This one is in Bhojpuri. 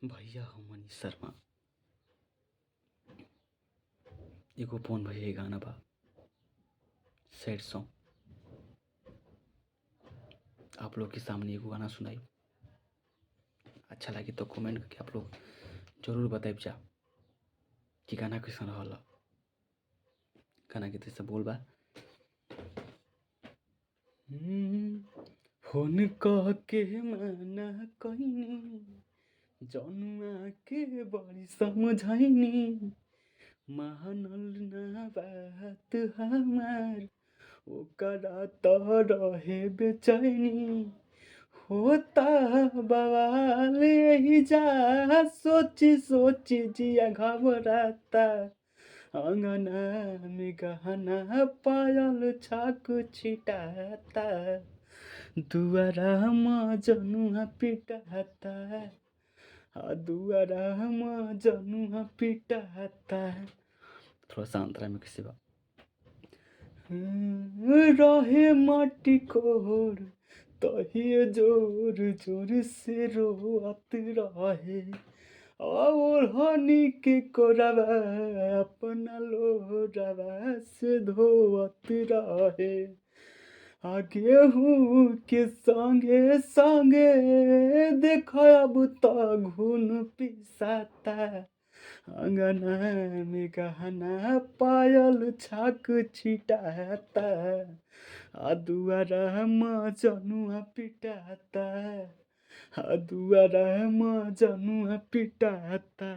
भैया हो मनीष शर्मा। एगो फोन भैया ये गाना बा सैड सॉन्ग। आप लोग के सामने एगो गाना सुनाई। अच्छा लगे तो कमेंट करके आप लोग जरूर बताइब जा कि गाना कैसन रहल। गाना के तैसे बोल बा। फोन कह के मना कइनी, जनुआ के बड़ी समझाइनी, मानल ना बात हमार, ओकरा त रहे बेचैनी। होता बवाल यही जा, सोची सोची जिया घबराता। अंगना में गहना पायल छाक छिटाता, दुआरा में जनुआ पिटाता, दुआरा में जनुआ पिटाता। थोड़ा सा अंतरा में किसी बा रहे माटी कोर, तहिए जोर जोर से रोअत रहे, और हनी के कोरवा अपना लोरवा से धोवत रहे। गेहूं के संगे संगे देख अब तो घुन पिसाता। अंगना में गहना पायल छाक छिटाता, दुआरा में जनुआ पिटाता, दुआरा में जनुआ पिटाता।